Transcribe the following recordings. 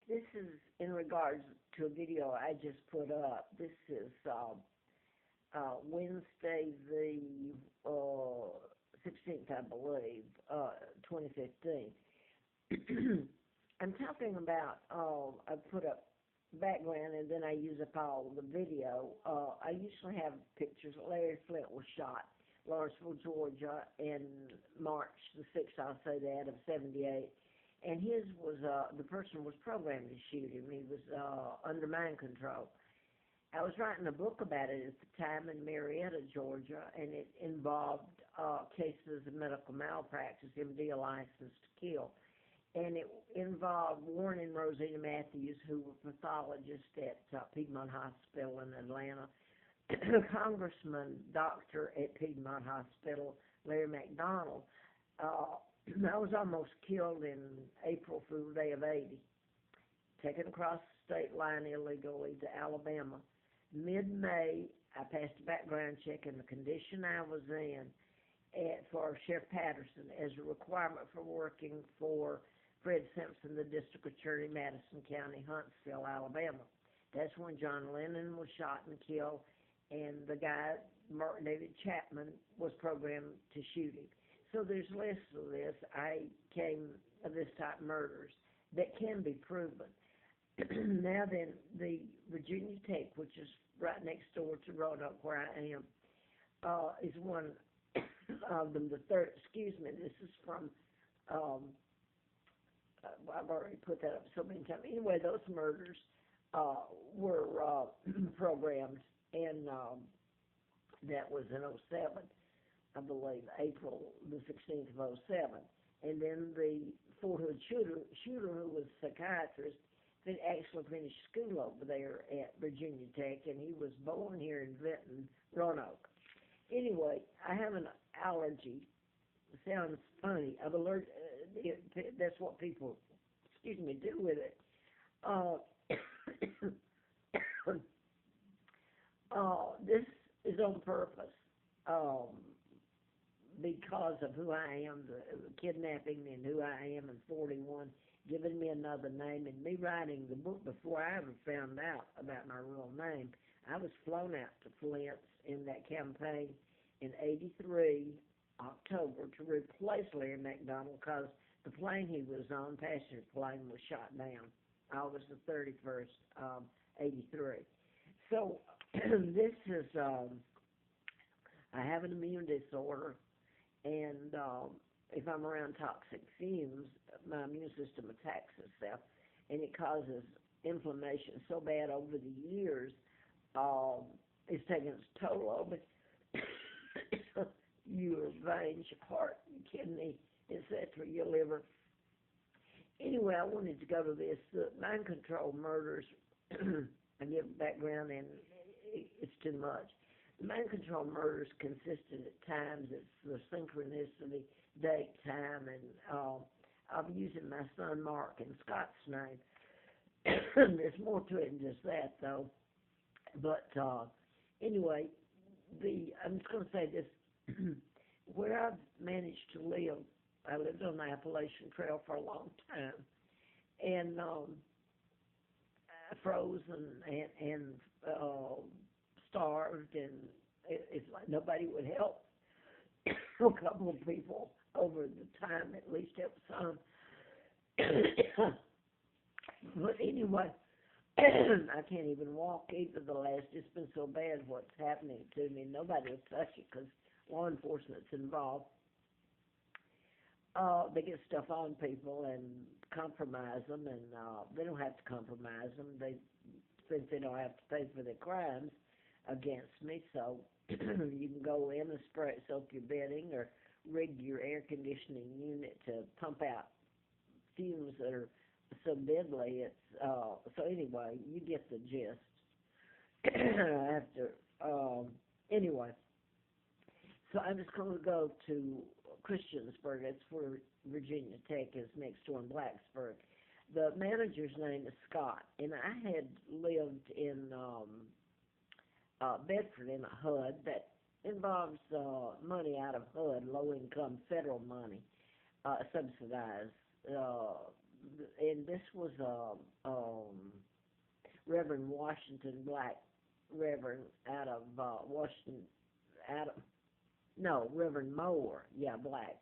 This is in regards to a video I just put up. This is Wednesday the 16th, I believe, 2015. I'm talking about, I put up background and then I use up all the video. I usually have pictures. Larry Flint was shot, Lawrenceville, Georgia, in March the 6th, I'll say that, of 78. And his was, the person was programmed to shoot him. He was under mind control. I was writing a book about it at the time in Marietta, Georgia, and it involved cases of medical malpractice, MD, a license to kill. And it involved Warren and Rosina Matthews, who were pathologists at Piedmont Hospital in Atlanta, Congressman, doctor at Piedmont Hospital, Larry McDonald. I was almost killed in April Fool Day of 80, taken across the state line illegally to Alabama. Mid-May, I passed a background check in the condition I was in for Sheriff Patterson as a requirement for working for Fred Simpson, the district attorney, Madison County, Huntsville, Alabama. That's when John Lennon was shot and killed, and the guy, Martin David Chapman, was programmed to shoot him. So there's lists of this. I came of this type of murders that can be proven. Now then, the Virginia Tech, which is right next door to Roanoke, where I am, is one of them. The third, excuse me, this is from, I've already put that up so many times. Anyway, those murders were programmed, and that was in '07, I believe, April the 16th of '07. And then the Fort Hood shooter who was a psychiatrist, that actually finished school over there at Virginia Tech, and he was born here in Vinton, Roanoke. Anyway, I have an allergy. It sounds funny. I'm allergic. That's what people, excuse me, do with it. This is on purpose because of who I am, the kidnapping and who I am in 41, giving me another name, and me writing the book before I ever found out about my real name. I was flown out to Flint in that campaign in '83, October, to replace Larry McDonald because the plane he was on, passenger plane, was shot down August the 31st, '83. So this is, I have an immune disorder, and if I'm around toxic fumes, my immune system attacks itself, and it causes inflammation so bad over the years, it's taken its toll over your veins, your heart, your kidney, etc., your liver. Anyway, I wanted to go to this. The mind control murders, I give background, and it's too much. The mind control murders consisted at times, it's the synchronicity, date, time, and I'm using my son Mark and Scott's name. There's more to it than just that, though. But anyway, I'm just going to say this. Where I've managed to live, I lived on the Appalachian Trail for a long time, and I froze and starved, and it's like nobody would help. A couple of people over the time at least helped some. But anyway, I can't even walk either the last. It's been so bad what's happening to me. Nobody will touch it because law enforcement's involved. They get stuff on people and compromise them, and they don't have to compromise them. Since they don't have to pay for their crimes against me, so you can go in and spray soak your bedding or rig your air conditioning unit to pump out fumes that are so deadly. It's so anyway, you get the gist. I have to anyway. So I'm just going to go to Christiansburg. That's where Virginia Tech is, next door in Blacksburg. The manager's name is Scott, and I had lived in Bedford in a HUD that involves money out of HUD, low-income federal money, subsidized and this was Reverend Washington, black Reverend out of Washington, out of no, Reverend Moore, yeah, black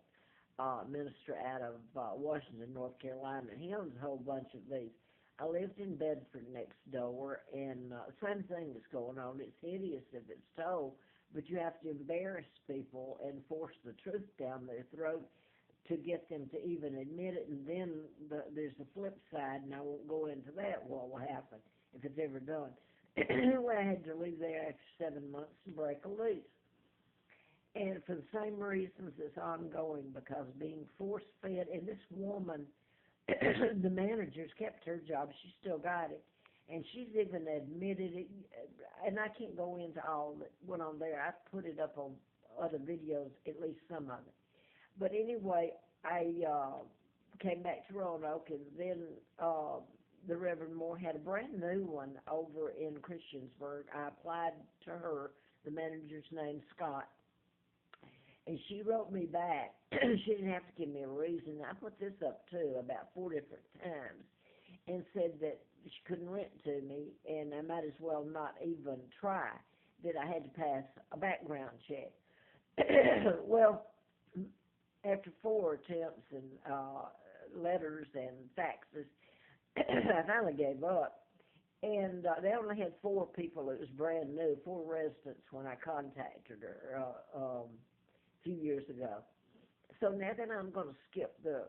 minister out of Washington, North Carolina. He owns a whole bunch of these. I lived in Bedford next door, and same thing is going on. It's hideous if it's told, but you have to embarrass people and force the truth down their throat to get them to even admit it. And then there's the flip side, and I won't go into that, what will happen if it's ever done. Anyway, I had to leave there after 7 months to break a lease. And for the same reasons it's ongoing, because being force-fed, and this woman, the managers kept her job, she still got it, and she's even admitted it, and I can't go into all that went on there. I put it up on other videos, at least some of it. But anyway, I came back to Roanoke, and then the Reverend Moore had a brand new one over in Christiansburg. I applied to her, the manager's name, Scott. And she wrote me back. She didn't have to give me a reason. I put this up, too, about 4 different times, and said that she couldn't rent to me, and I might as well not even try, that I had to pass a background check. Well, after 4 attempts and letters and faxes, I finally gave up. And they only had 4 people. It was brand new, 4 residents when I contacted her few years ago. So now then I'm going to skip the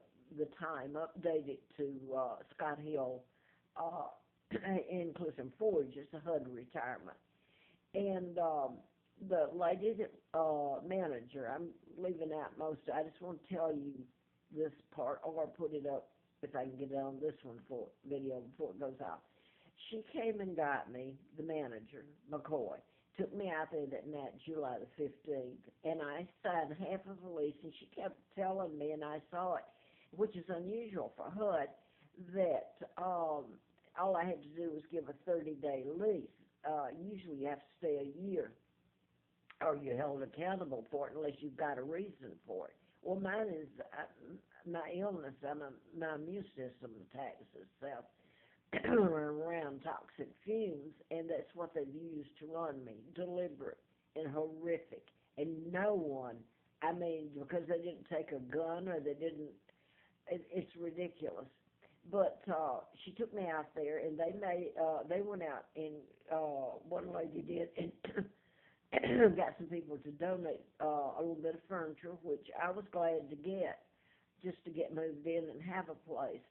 time, update it to Scott Hill in Clifton Forge. It's a HUD retirement. And the lady that manager, I'm leaving out most, I just want to tell you this part, or put it up if I can get it on this one for video before it goes out. She came and got me, the manager, McCoy, took me out there that night, July the 15th, and I signed half of the lease, and she kept telling me, and I saw it, which is unusual for HUD, that all I had to do was give a 30-day lease. Usually you have to stay a year, or you're held accountable for it unless you've got a reason for it. Well, mine is my illness. My immune system attacks itself around toxic fumes, and that's what they've used to run me, deliberate and horrific. And no one, I mean, because they didn't take a gun or they didn't, it's ridiculous. But she took me out there, and they went out, and one lady did, and got some people to donate a little bit of furniture, which I was glad to get, just to get moved in and have a place.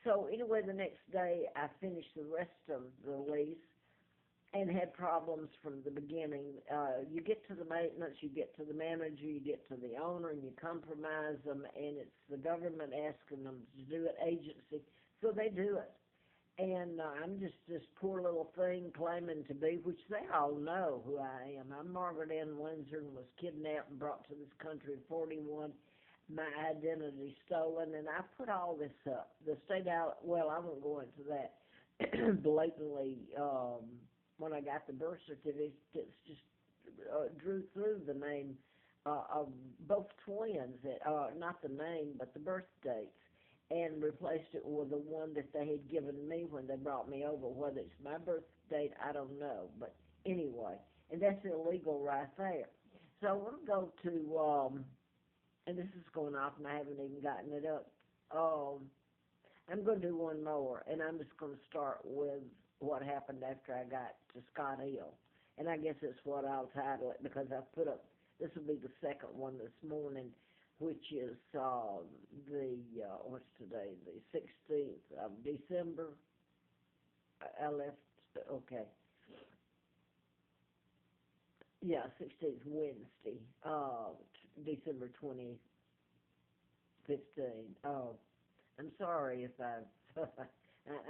So anyway, the next day I finished the rest of the lease and had problems from the beginning. You get to the maintenance, you get to the manager, you get to the owner, and you compromise them, and it's the government asking them to do it, agency, so they do it. And I'm just this poor little thing claiming to be, which they all know who I am. I'm Margaret Ann Windsor, and was kidnapped and brought to this country in 41. My identity stolen, and I put all this up. The state out, well, I won't go into that blatantly. When I got the birth certificate, it's just drew through the name of both twins, not the name, but the birth dates, and replaced it with the one that they had given me when they brought me over. Whether it's my birth date, I don't know, but anyway, and that's illegal right there. So I want to go to and this is going off, and I haven't even gotten it up. I'm going to do one more, and I'm just going to start with what happened after I got to Scott Hill. And I guess that's what I'll title it, because I've put up, this will be the second one this morning, which is what's today, the 16th of December. I left, okay. Yeah, 16th Wednesday, December 2015. I'm sorry if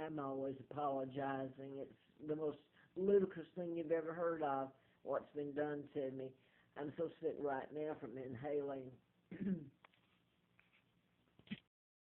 I'm always apologizing. It's the most ludicrous thing you've ever heard of, what's been done to me. I'm so sick right now from inhaling